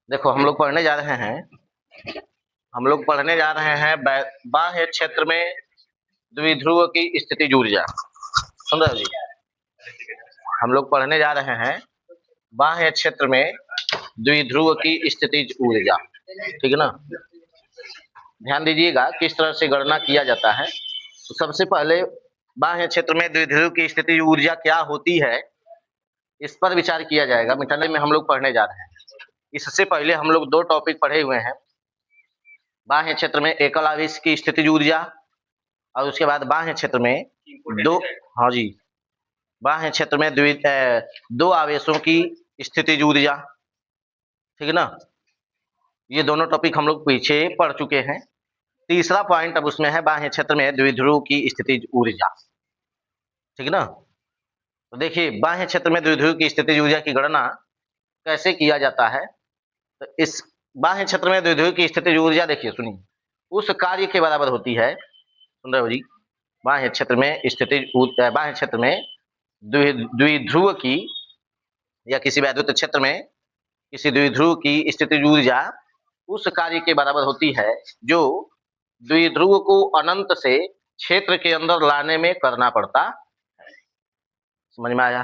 देखो हम लोग पढ़ने जा रहे हैं बाह्य क्षेत्र में द्विध्रुव की स्थितिज ऊर्जा। सुन रहे हो जी? हम लोग पढ़ने जा रहे हैं बाह्य क्षेत्र में द्विध्रुव की स्थितिज ऊर्जा। ठीक है ना? ध्यान दीजिएगा किस तरह से गणना किया जाता है। तो सबसे पहले बाह्य क्षेत्र में द्विध्रुव की स्थितिज ऊर्जा क्या होती है, इस पर विचार किया जाएगा। मिटाने में हम लोग पढ़ने जा रहे हैं। इससे पहले हम लोग दो टॉपिक पढ़े हुए हैं। बाह्य क्षेत्र में एकल आवेश की स्थितिज ऊर्जा और उसके बाद बाह्य क्षेत्र में बाह्य क्षेत्र में दो आवेशों की स्थितिज ऊर्जा। ठीक है ना? ये दोनों टॉपिक हम लोग पीछे पढ़ चुके हैं। तीसरा पॉइंट अब उसमें है बाह्य क्षेत्र में द्विध्रुव की स्थितिज ऊर्जा। ठीक है ना? तो देखिए बाह्य क्षेत्र में द्विध्रुव की स्थितिज ऊर्जा की गणना कैसे किया जाता है। तो इस बाह्य क्षेत्र में द्विध्रुव की स्थितिज ऊर्जा देखिए, सुनिए, उस कार्य के बराबर होती है। सुन रहे हो जी? बाह्य क्षेत्र में द्विध्रुव की या किसी वैद्युत क्षेत्र में किसी द्विध्रुव की स्थितिज ऊर्जा उस कार्य के बराबर होती है जो द्विध्रुव को अनंत से क्षेत्र के अंदर लाने में करना पड़ता है। समझ में आया?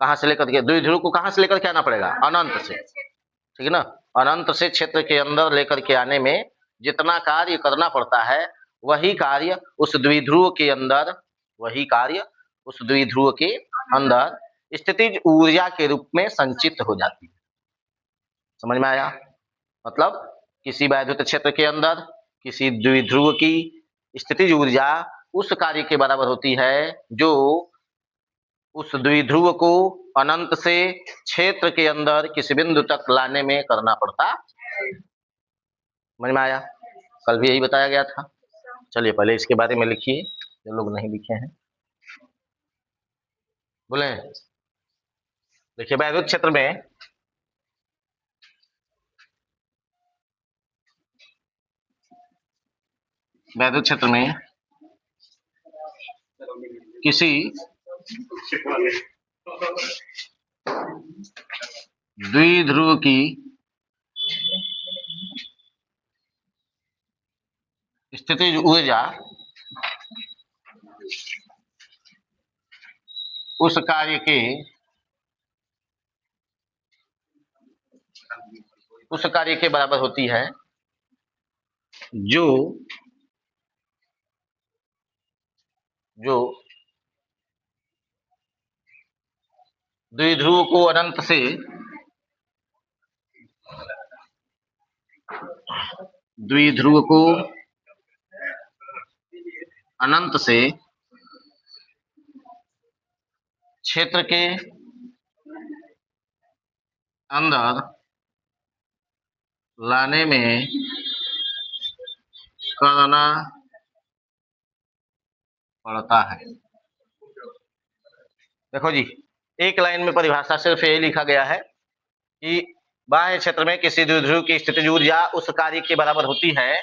कहां से लेकर के द्विध्रुव को कहां से लेकर के आना पड़ेगा? अनंत से। ठीक है ना? अनंत से क्षेत्र के अंदर लेकर के आने में जितना कार्य करना पड़ता है वही कार्य उस द्विध्रुव के अंदर स्थितिज ऊर्जा के रूप में संचित हो जाती है। समझ में आया? मतलब किसी वैद्युत क्षेत्र के अंदर किसी द्विध्रुव की स्थितिज ऊर्जा उस कार्य के बराबर होती है जो उस द्विध्रुव को अनंत से क्षेत्र के अंदर किसी बिंदु तक लाने में करना पड़ता। समझ में आया? कल भी यही बताया गया था। चलिए पहले इसके बारे में लिखिए जो लोग नहीं लिखे हैं। बोले देखिए वैद्युत क्षेत्र में किसी द्विध्रुव की स्थितिज ऊर्जा उस कार्य के बराबर होती है जो द्विध्रुव को अनंत से क्षेत्र के अंदर लाने में करना पड़ता है। देखो जी, एक लाइन में परिभाषा सिर्फ यही लिखा गया है कि बाह्य क्षेत्र में किसी द्विध्रुव की स्थितिज ऊर्जा उस कार्य के बराबर होती है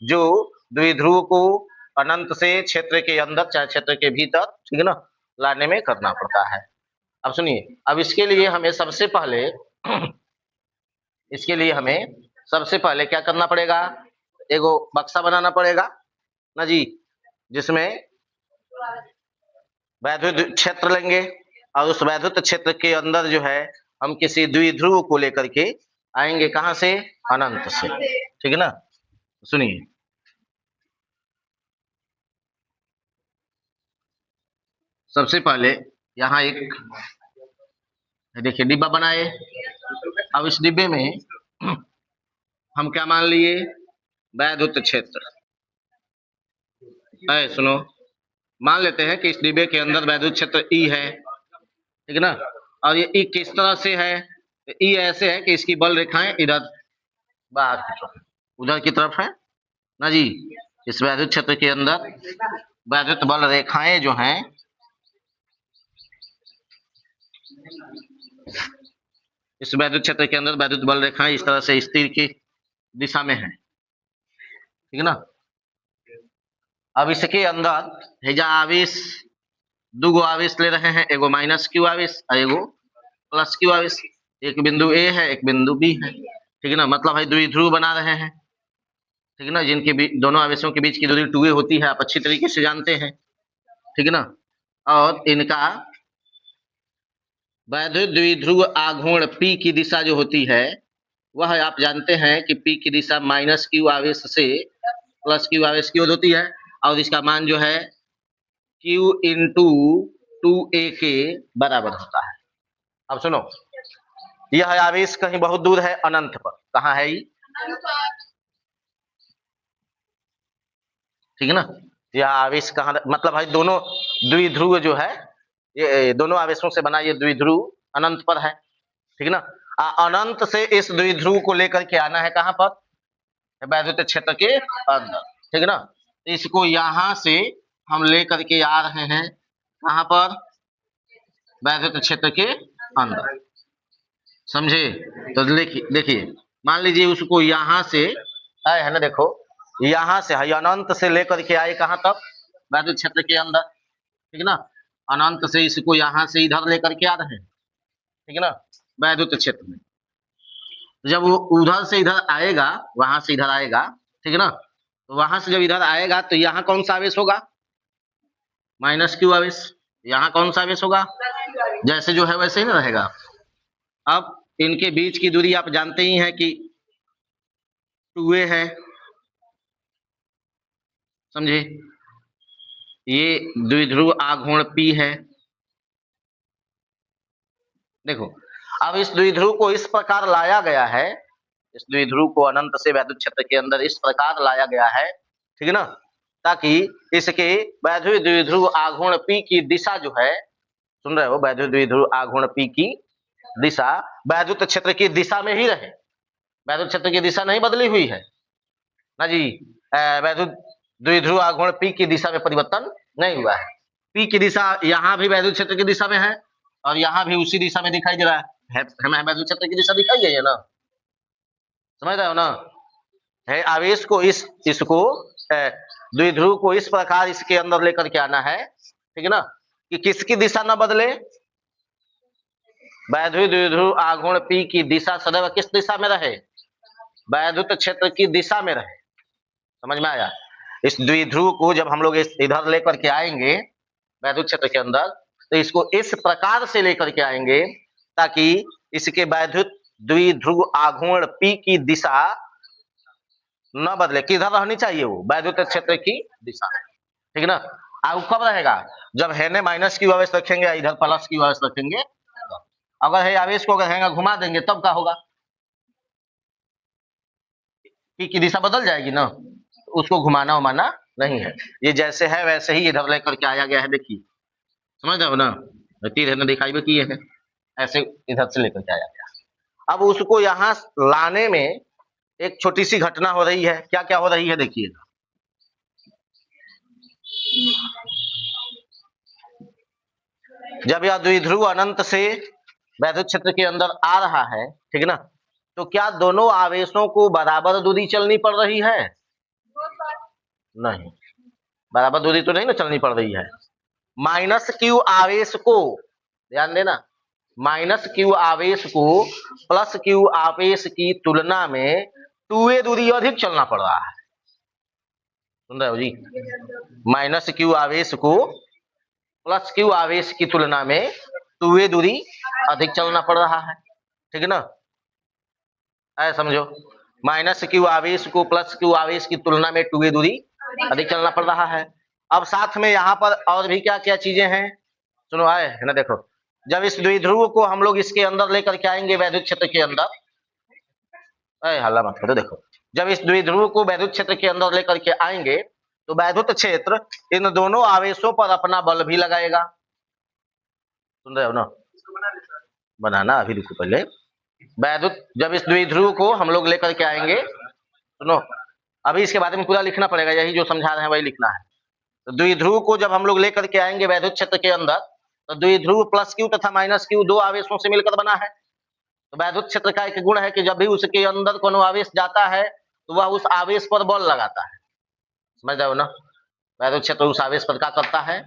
जो द्विध्रुव को अनंत से क्षेत्र के अंदर चाहे क्षेत्र के भीतर, ठीक है ना, लाने में करना पड़ता है। अब सुनिए, अब इसके लिए हमें सबसे पहले क्या करना पड़ेगा? एगो बक्सा बनाना पड़ेगा ना जी, जिसमें वैद्युत क्षेत्र लेंगे और उस वैद्युत क्षेत्र के अंदर जो है हम किसी द्विध्रुव को लेकर के आएंगे। कहां से? अनंत से। ठीक है ना? सुनिए, सबसे पहले यहाँ एक देखिए डिब्बा बनाए। अब इस डिब्बे में हम क्या मान लिए? वैद्युत क्षेत्र है। सुनो, मान लेते हैं कि इस डिब्बे के अंदर वैद्युत क्षेत्र ई है। ठीक है ना? और ये ई किस तरह से है? ई ऐसे है कि इसकी बल रेखाएं इधर बाहर की तरफ, उधर की तरफ है ना जी। इस वैद्युत क्षेत्र के अंदर वैद्युत बल रेखाएं जो हैं इस वैद्युत क्षेत्र के अंदर वैद्युत बल रेखाएं इस तरह से स्थिर की दिशा में है। ठीक है ना? अब इसके अंदर हेजा आवेश, दो आवेश ले रहे हैं, एगो माइनस क्यू आवेश और एगो प्लस क्यू आवेश। एक बिंदु ए है, एक बिंदु बी है, ठीक है ना। मतलब है द्विध्रुव बना रहे हैं, ठीक है ना, जिनके दोनों आवेशों के बीच की दूरी 2a होती है, आप अच्छी तरीके से जानते हैं, ठीक है ना। और इनका वैद्युत द्विध्रुव आघूर्ण P की दिशा जो होती है वह आप जानते हैं कि P की दिशा माइनस Q आवेश से प्लस Q आवेश की ओर होती है, और इसका मान जो है Q इंटू 2a के बराबर होता है। अब सुनो, यह आवेश कहीं बहुत दूर है, अनंत पर। कहाँ है ये? ठीक है ना। यह आवेश कहाँ, मतलब है दोनों द्विध्रुव जो है, ये दोनों आवेशों से बना ये द्विध्रुव अनंत पर है, ठीक है ना। अनंत से इस द्विध्रुव को लेकर के आना है कहां पर? वैद्युत क्षेत्र के अंदर, ठीक है ना। इसको यहां से हम लेकर के आ रहे हैं कहां पर? वैद्युत क्षेत्र के अंदर, समझे। तो देखिए मान लीजिए उसको यहां से आए है ना, देखो यहां से है, अनंत से लेकर के आए कहां तक? वैद्युत क्षेत्र के अंदर, ठीक है ना। अनंत से इसको यहां से इधर लेकर के आ रहे हैं, ठीक है ना, वैद्युत क्षेत्र में। जब वो उधर से इधर आएगा, वहां से इधर आएगा, ठीक है ना, तो वहां से जब इधर आएगा तो यहाँ कौन सा आवेश होगा? माइनस Q आवेश। यहाँ कौन सा आवेश होगा? जैसे जो है वैसे ही ना रहेगा। अब इनके बीच की दूरी आप जानते ही हैं कि 2a है, समझे। ये द्विध्रुव आघूर्ण P है। देखो अब इस द्विध्रुव को इस प्रकार लाया गया है, इस द्विध्रुव को अनंत से वैद्युत क्षेत्र के अंदर इस प्रकार लाया गया है, ठीक है ना, ताकि इसके वैद्युत द्विध्रुव आघूर्ण P की दिशा जो है, सुन रहे हो, वैद्युत द्विध्रुव आघूर्ण P की दिशा वैद्युत क्षेत्र की दिशा में ही रहे। वैद्युत क्षेत्र की दिशा नहीं बदली हुई है ना जी। वैद्युत द्विध्रुव आघूर्ण P की दिशा में परिवर्तन नहीं हुआ है। P की दिशा यहाँ भी वैद्युत क्षेत्र की दिशा में है, और यहाँ भी उसी दिशा में दिखाई दे रहा है। हमें वैद्युत क्षेत्र की दिशा दिखाई गई है ना, समझ रहे हो ना। है आवेश को इसको द्विध्रुव को इस प्रकार इसके अंदर लेकर के आना है, ठीक है ना, कि किसकी दिशा न बदले? वैद्युत द्विध्रुव आघूर्ण P की दिशा सदैव किस दिशा में रहे? वैद्युत क्षेत्र की दिशा में रहे। समझ में आया? इस द्विध्रुव को जब हम लोग इधर लेकर के आएंगे वैद्युत क्षेत्र के अंदर, तो इसको इस प्रकार से लेकर के आएंगे ताकि इसके वैद्युत द्विध्रुव आघूर्ण P की दिशा न बदले। किधर रहनी चाहिए? वो वैद्युत क्षेत्र की दिशा, ठीक है ना। अब कब रहेगा? जब है ने माइनस Q आवेश रखेंगे, इधर प्लस Q आवेश रखेंगे। अगर है आवेश को अगर है घुमा देंगे तब क्या होगा? P की दिशा बदल जाएगी ना, उसको घुमाना उमाना नहीं है। ये जैसे है वैसे ही इधर लेकर के आया गया है, देखिए समझ रहे हो ना। तीर है ना, दिखाई भी किए हैं, ऐसे इधर से लेकर के आया गया। अब उसको यहाँ लाने में एक छोटी सी घटना हो रही है। क्या क्या हो रही है देखिएगा। जब यह द्विध्रुव अनंत से वैद्युत क्षेत्र के अंदर आ रहा है, ठीक है ना, तो क्या दोनों आवेशों को बराबर दूरी चलनी पड़ रही है? नहीं, बराबर दूरी तो नहीं ना चलनी पड़ रही है। माइनस Q आवेश को, ध्यान देना, माइनस Q आवेश को प्लस Q आवेश की तुलना में 2a दूरी अधिक चलना पड़ रहा है। सुन रहे हो जी? माइनस Q आवेश को प्लस Q आवेश की तुलना में 2a दूरी अधिक चलना पड़ रहा है, ठीक है ना। ऐसा समझो, माइनस Q आवेश को प्लस Q आवेश की तुलना में 2a दूरी अधिक चलना पड़ रहा है। अब साथ में यहाँ पर और भी क्या क्या चीजें हैं, सुनो आए है ना। देखो जब इस द्विध्रुव को हम लोग इसके अंदर लेकर के आएंगे वैद्युत क्षेत्र के अंदर, हल्ला मत करो, देखो जब इस द्विध्रुव को वैद्युत क्षेत्र के अंदर लेकर के आएंगे तो वैद्युत क्षेत्र इन दोनों आवेशों पर अपना बल भी लगाएगा। सुन रहे हो ना? बनाना अभी रुको पहले। वैद्युत जब इस द्विध्रुव को हम लोग लेकर के आएंगे, सुनो अभी इसके बारे में पूरा लिखना पड़ेगा, यही जो समझा रहे हैं वही लिखना है। तो द्विध्रुव को जब हम लोग लेकर के आएंगे वैद्युत क्षेत्र के अंदर, तो द्विध्रुव प्लस Q तथा माइनस Q दो आवेशों से मिलकर बना है। तो वैद्युत क्षेत्र का एक गुण है कि जब भी उसके अंदर कोनो आवेश जाता है तो वह उस आवेश पर बल लगाता है। समझ रहे हो ना? वैद्युत क्षेत्र उस आवेश पर क्या करता है?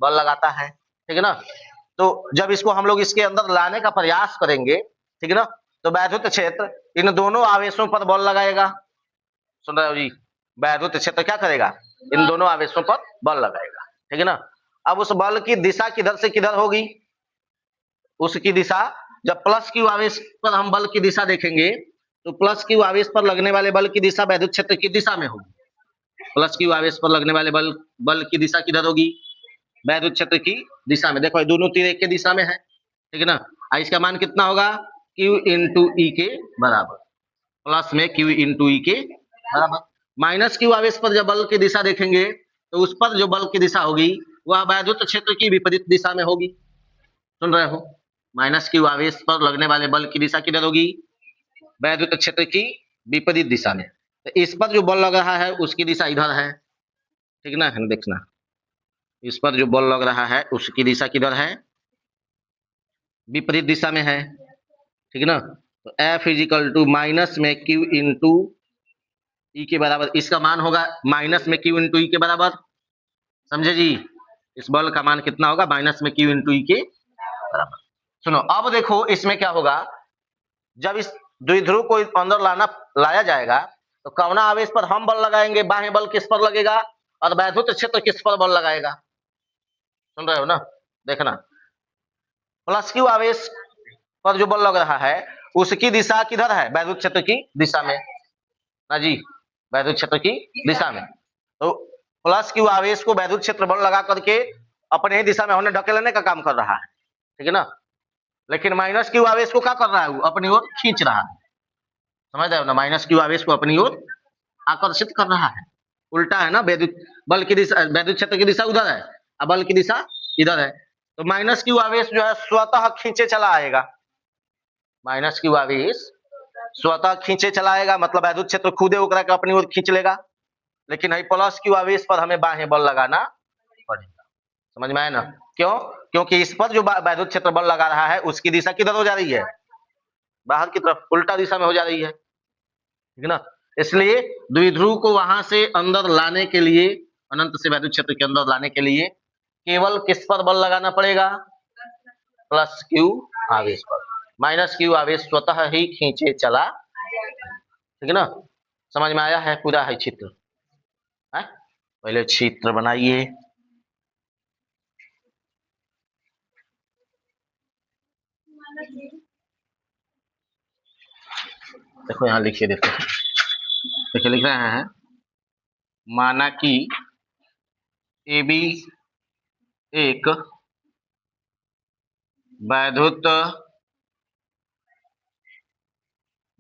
बल लगाता है, ठीक है ना। तो जब इसको हम लोग इसके अंदर लाने का प्रयास करेंगे ठीक है ना। तो वैद्युत क्षेत्र इन दोनों आवेशों पर बल लगाएगा। सुन रहे हो जी, वैद्युत क्षेत्र क्या करेगा, इन दोनों आवेशों पर बल लगाएगा, ठीक है ना। अब उस बल की दिशा किधर से किधर होगी, उसकी दिशा, जब प्लस क्यू आवेश पर हम बल की दिशा देखेंगे तो प्लस क्यू आवेश पर लगने वाले बल की दिशा वैद्युत क्षेत्र की दिशा में होगी। प्लस क्यू आवेश पर लगने वाले बल की दिशा किधर होगी, वैद्युत क्षेत्र की दिशा में। देखो ये दोनों तीर एक के दिशा में है, ठीक है ना। इसका मान कितना होगा, Q इंटू ई के बराबर, प्लस में Q इंटू ई के बराबर। माइनस क्यू आवेश पर जब बल की दिशा देखेंगे तो उस पर जो बल की दिशा होगी वह वैद्युत क्षेत्र की विपरीत दिशा में होगी। सुन रहे हो, माइनस क्यू आवेश पर लगने वाले बल की दिशा किधर होगी, वैद्युत क्षेत्र की विपरीत दिशा में। तो इस पर जो बल लग रहा है उसकी दिशा इधर है, ठीक ना, है देखना। इस पर जो बल लग रहा है उसकी दिशा किधर है, विपरीत दिशा में है, ठीक है ना। तो F इजिकल टू माइनस में Q इंटू ई के बराबर, इसका मान होगा माइनस में Q इंटू ई के बराबर, समझे जी। इस बल का मान कितना होगा, माइनस में Q इंटू ई के बराबर। सुनो अब देखो इसमें क्या होगा, जब इस द्विध्रुव को अंदर लाया जाएगा तो कौना आवेश पर हम बल लगाएंगे, बाह्य बल किस पर लगेगा और वैद्युत क्षेत्र किस पर बल लगाएगा। सुन रहे हो ना, देखना प्लस क्यू आवेश पर जो बल लग रहा है उसकी दिशा किधर है, वैद्युत क्षेत्र की दिशा में ना जी, वैद्युत क्षेत्र की दिशा में। तो प्लस क्यू आवेश को वैद्युत क्षेत्र बल लगा करके अपने ही दिशा में होने ढकेलने का काम कर रहा है, ठीक है ना। लेकिन माइनस क्यू आवेश को क्या कर रहा है, वो अपनी ओर खींच रहा है, समझ रहे हो ना। माइनस क्यू आवेश को अपनी ओर आकर्षित कर रहा है, उल्टा है ना। वैद्युत बल की दिशा, वैद्युत क्षेत्र की दिशा उधर है और बल की दिशा इधर है। तो माइनस क्यू आवेश जो है स्वतः खींचे चला आएगा, माइनस क्यू आवेश स्वतः खींचे चला आएगा, मतलब वैद्युत क्षेत्र खुदे होकर के अपनी ओर खींच लेगा। लेकिन है प्लस क्यू आवेश पर हमें बाह्य बल लगाना पड़ेगा, समझ में आया ना। क्यों, क्योंकि इस पर जो वैद्युत क्षेत्र बल लगा रहा है उसकी दिशा किधर हो जा रही है, बाहर की तरफ, उल्टा दिशा में हो जा रही है, ठीक है ना। इसलिए द्विध्रुव को वहां से अंदर लाने के लिए, अनंत से वैद्युत क्षेत्र के अंदर लाने के लिए केवल किस पर बल लगाना पड़ेगा, प्लस क्यू आवेश पर। माइनस क्यू आवेश स्वतः ही खींचे चला, ठीक है ना। समझ में आया है, पूरा है चित्र है। पहले चित्र बनाइए, देखो यहाँ लिखिए, देखो देखिए लिख रहे हैं, माना कि ए बी एक वैद्युत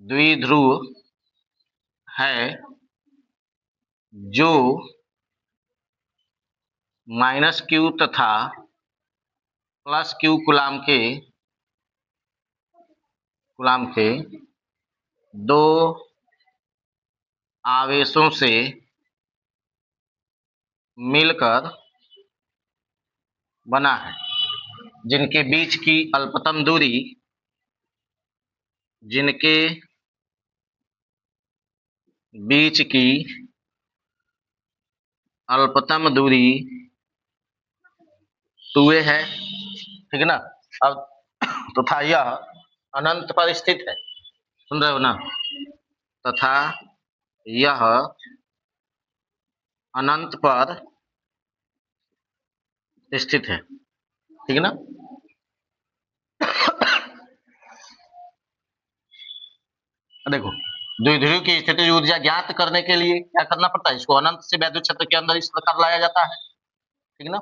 द्विध्रुव है जो माइनस क्यू तथा प्लस क्यू कूलाम के दो आवेशों से मिलकर बना है, जिनके बीच की अल्पतम दूरी, जिनके बीच की अल्पतम दूरी 2a है, ठीक है ना। अब तथा यह अनंत पर स्थित है, सुन रहे हो ना, तथा यह अनंत पर स्थित है, ठीक है ना। देखो द्विध्रुव की स्थितिज ऊर्जा ज्ञात करने के लिए क्या करना पड़ता है, इसको अनंत से वैद्युत क्षेत्र के अंदर इस प्रकार लाया जाता है, ठीक है ना।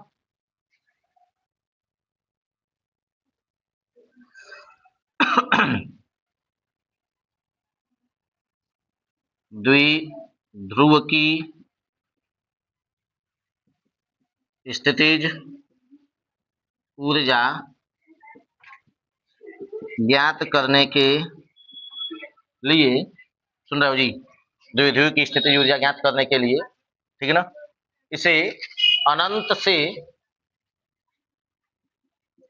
द्विध्रुव की स्थितिज ऊर्जा ज्ञात करने के लिए, सुन रहे हो जी, द्विध्रुव की स्थितिज ऊर्जा ज्ञात करने के लिए, ठीक है ना, इसे अनंत से,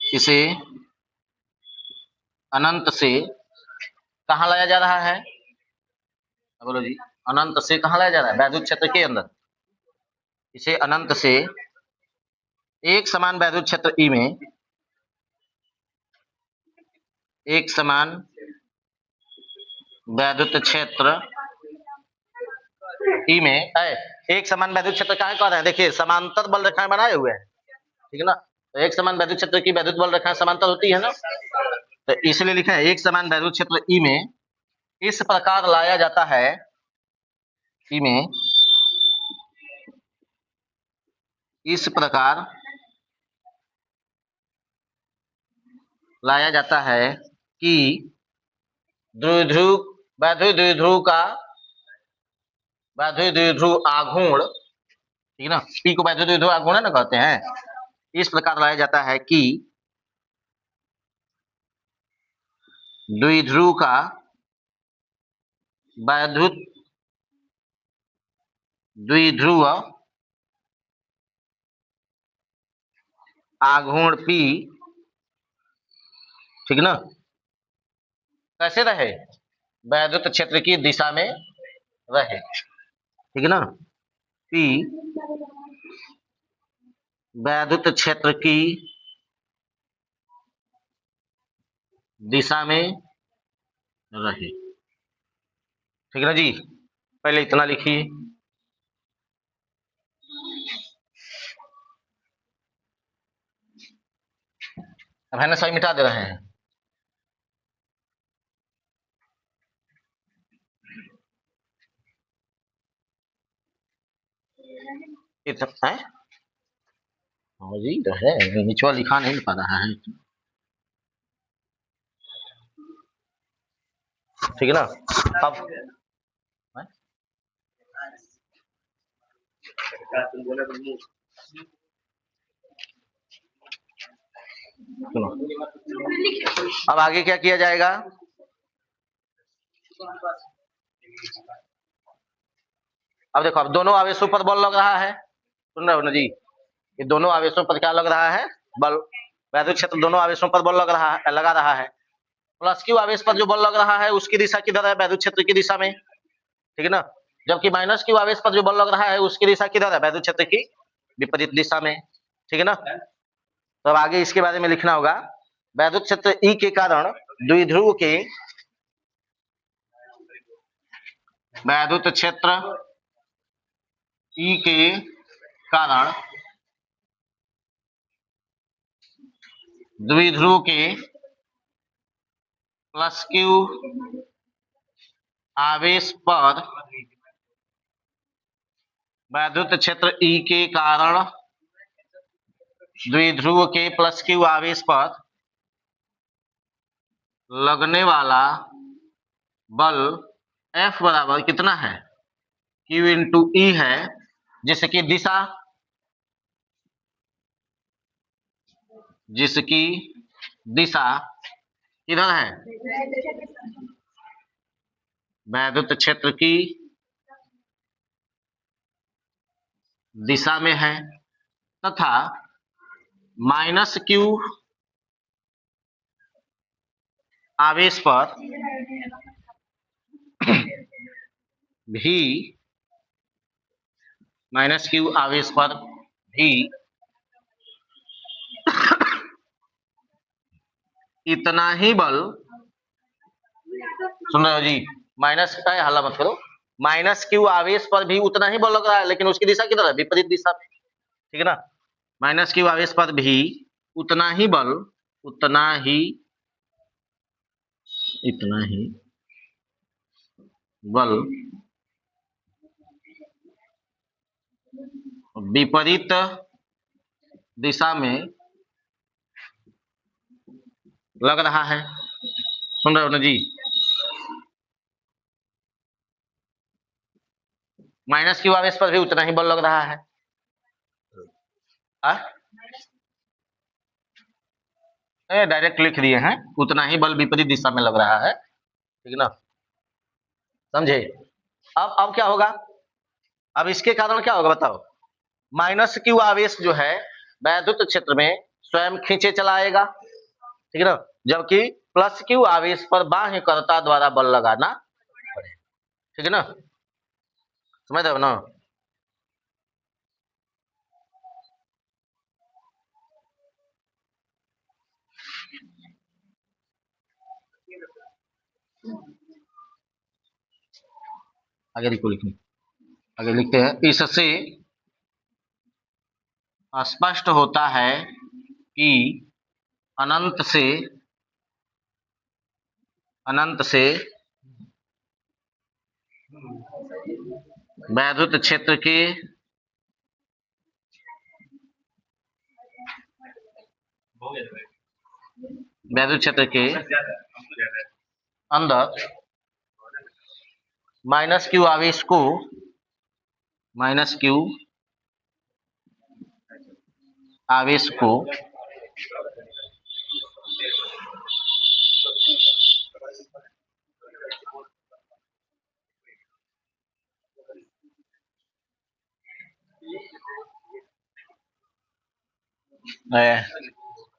इसे अनंत से कहाँ लाया जा रहा है, बोलो जी, अनंत से कहाँ लाया जा रहा है, वैद्युत क्षेत्र के अंदर। इसे अनंत से एक समान वैद्युत क्षेत्र ई में, एक समान वैद्युत क्षेत्र ई में एक समान वैद्युत क्षेत्र क्या कह रहे हैं, देखिए समांतर बल रेखाएं बनाए हुए हैं, ठीक है ना। तो एक समान वैद्युत क्षेत्र की वैद्युत बल रेखाएं समांतर होती है ना, तो इसलिए लिखा है एक समान वैद्युत क्षेत्र ई में इस प्रकार लाया जाता है, ई में इस प्रकार लाया जाता है कि द्विध्रुव वैद्युत द्विध्रुव का वैद्युत द्विध्रुव आघूर्ण, ठीक है ना, पी को वैद्युत द्विध्रुव आघूर्ण ना कहते हैं, इस प्रकार लाया जाता है कि द्विध्रुव का वैद्युत द्विध्रुव आघूर्ण P, ठीक ना, कैसे रहे, वैद्युत क्षेत्र की दिशा में रहे, ठीक है ना। P वैद्युत क्षेत्र की दिशा में रहे, ठीक है ना जी। पहले इतना लिखिए, अब है ना, सही मिटा दे रहे हैं। है हाँ जी, तो है, निचवा लिखा नहीं पा रहा है, ठीक है ना। अब सुनो, अब आगे क्या किया जाएगा, अब देखो, अब दोनों आवेशों पर बल लग रहा है, सुन रहे हो ना जी, ये दोनों आवेशों पर क्या लग रहा है, बल, वैद्युत क्षेत्र दोनों आवेशों पर बल लगा रहा है। प्लस क्यू आवेश पर जो बल लग रहा है उसकी दिशा किधर है, वैद्युत क्षेत्र की दिशा में, ठीक है ना। जबकि माइनस क्यू आवेश पर जो बल लग रहा है उसकी दिशा किधर है, वैद्युत क्षेत्र की विपरीत दिशा में, ठीक है ना। तो अब आगे इसके बारे में लिखना होगा, वैद्युत क्षेत्र ई के कारण द्विध्रुव के वैद्युत क्षेत्र ई के कारण द्विध्रुव के प्लस क्यू आवेश पर वैद्युत क्षेत्र ई के कारण द्विध्रुव के प्लस क्यू आवेश पर लगने वाला बल F बराबर कितना है, Q इंटू ई है, जिसकी दिशा किधर है, वैद्युत क्षेत्र की दिशा में है, तथा माइनस क्यू आवेश पर भी माइनस क्यू आवेश पर भी इतना ही बल, सुन रहे हो जी, माइनस का हल्ला मत करो, माइनस क्यू आवेश पर भी उतना ही बल लग रहा है, लेकिन उसकी दिशा किधर है, विपरीत दिशा में, ठीक है ना। माइनस क्यू आवेश पर भी उतना ही बल, इतना ही बल विपरीत दिशा में लग रहा है, सुन रहे हो ना जी। माइनस क्यू आवेश पर भी उतना ही बल लग रहा है, डायरेक्ट लिख दिए हैं, उतना ही बल विपरीत दिशा में लग रहा है, ठीक है ना, समझे। अब क्या होगा, अब इसके कारण क्या होगा बताओ, माइनस क्यू आवेश जो है वैद्युत क्षेत्र में स्वयं खींचे चला आएगा, ठीक है ना, जबकि प्लस क्यू आवेश पर बाह्यकर्ता द्वारा बल लगाना पड़ेगा, ठीक है ना, समझ रहे हो ना। आगे लिखो, लिखने आगे लिखते हैं, इससे स्पष्ट होता है कि अनंत से वैद्युत क्षेत्र के अंदर माइनस क्यू आवेश को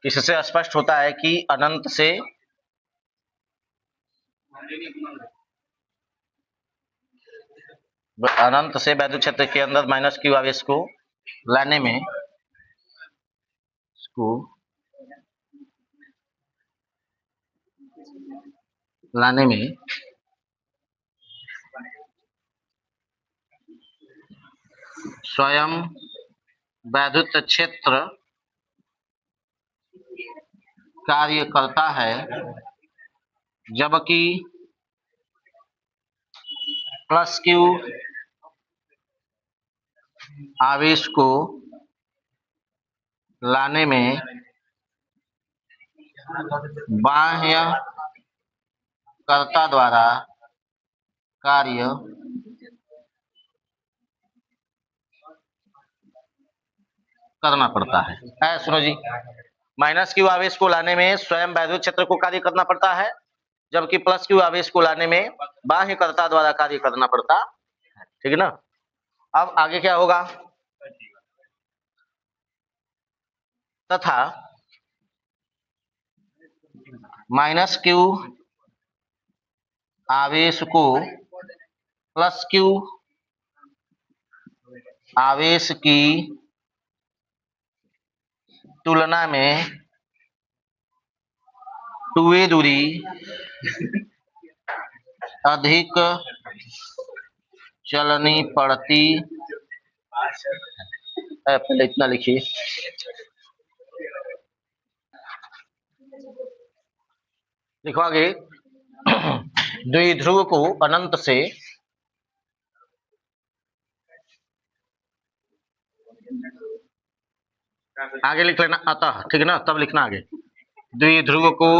इससे स्पष्ट होता है कि अनंत से वैद्युत क्षेत्र के अंदर माइनस क्यू आवेश को लाने में स्वयं वैद्युत क्षेत्र कार्य करता है, जबकि प्लस क्यू आवेश को लाने में बाह्य कर्ता द्वारा कार्य करना पड़ता है। सुनो जी, माइनस क्यू आवेश को लाने में स्वयं वैद्युत क्षेत्र को कार्य करना पड़ता है, जबकि प्लस क्यू आवेश को लाने में बाह्य कर्ता द्वारा कार्य करना पड़ता है। ठीक है ना। अब आगे क्या होगा, तथा माइनस क्यू आवेश को प्लस क्यू आवेश की तुलना में 2a दूरी अधिक चलनी पड़ती। पहले इतना लिखिए, लिखो आगे। द्विध्रुव को अनंत से आगे लिख लेना, अतः, ठीक है ना, तब लिखना आगे। द्विध्रुव को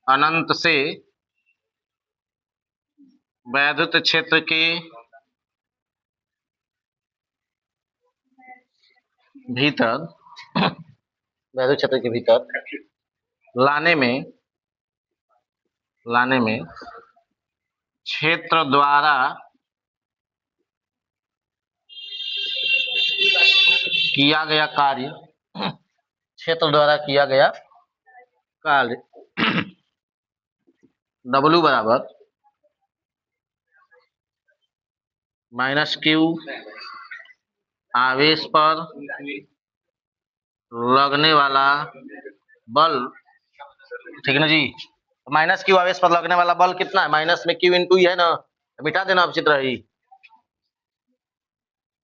अनंत से वैद्युत क्षेत्र के भीतर लाने में क्षेत्र द्वारा किया गया कार्य W बराबर माइनस क्यू आवेश पर लगने वाला बल, ठीक है ना जी। माइनस क्यू आवेश पर लगने वाला बल कितना है, माइनस में क्यू इंटू है ना, मिटा देना अब चित्र ही।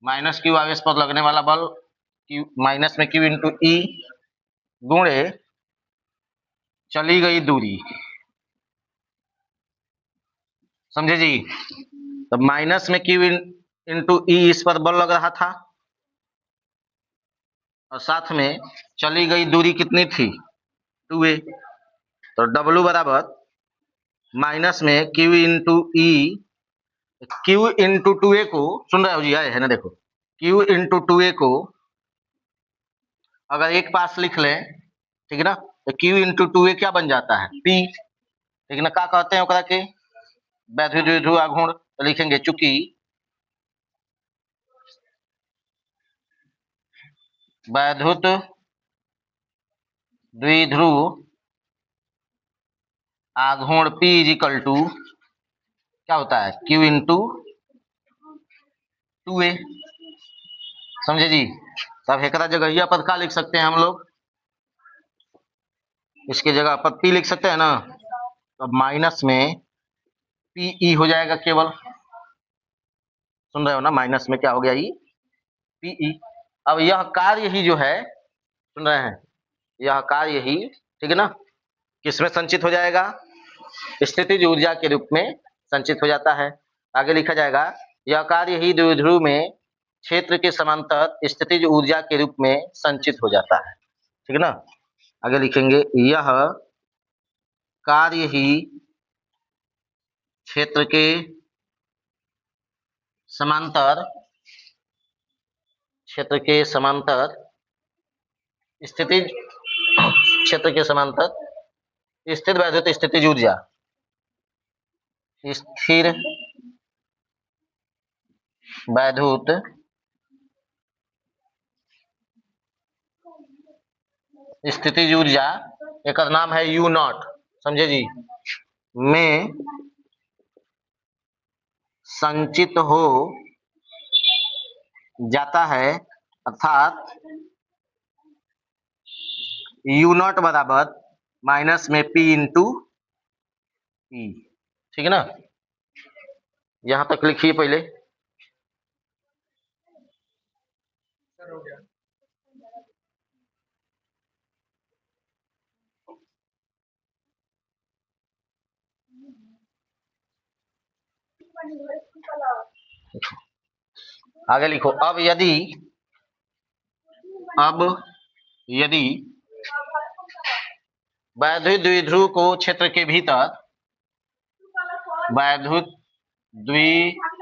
माइनस क्यू आवेश पर लगने वाला बल माइनस में क्यू इंटू ई गुणे चली गई दूरी, समझे जी। तो माइनस में क्यू इंटू ई इस पर बल लग रहा था, और साथ में चली गई दूरी कितनी थी, 2a। तो W बराबर माइनस में क्यू इंटू ई, क्यू इंटू 2a को, सुन रहे हो जी, आए है ना, देखो क्यू इंटू 2a को अगर एक पास लिख लें, ठीक है ना, तो क्यू इंटू 2a क्या बन जाता है, P, ठीक है ना। क्या कहते हैं ओकरा के, वैद्युत द्विध्रुव आघूर्ण। तो लिखेंगे चूंकि वैद्युत द्विध्रुव आघूर्ण P इज इक्वल टू क्या होता है, Q इंटू 2a, समझे जी। तब एकरा जगह पद का लिख सकते हैं हम लोग, इसके जगह पर P लिख सकते हैं ना। अब माइनस में पीई हो जाएगा केवल, सुन रहे हो ना, माइनस में क्या हो गया, ई पीई। अब यह कार्य ही जो है, सुन रहे हैं, यह कार्य ही, ठीक है ना, किसमें संचित हो जाएगा, स्थितिज ऊर्जा के रूप में संचित हो जाता है। आगे लिखा जाएगा, यह कार्य ही द्विध्रुव में क्षेत्र के समांतर स्थितिज ऊर्जा के रूप में संचित हो जाता है, ठीक है ना। आगे लिखेंगे, यह कार्य ही क्षेत्र के समांतर स्थितिज क्षेत्र के समांतर स्थिर वैद्युत स्थितिज ऊर्जा, स्थिर वैद्युत स्थितिज ऊर्जा, एक नाम है यू नॉट, समझे जी, में संचित हो जाता है, अर्थात यू नॉट बराबर माइनस में पी इंटू पी, ठीक है ना। यहां तक लिखिए पहले। हो गया। आगे लिखो, अब यदि वैद्युत द्विध्रुव को क्षेत्र के भीतर, वैद्युत द्विध्रुव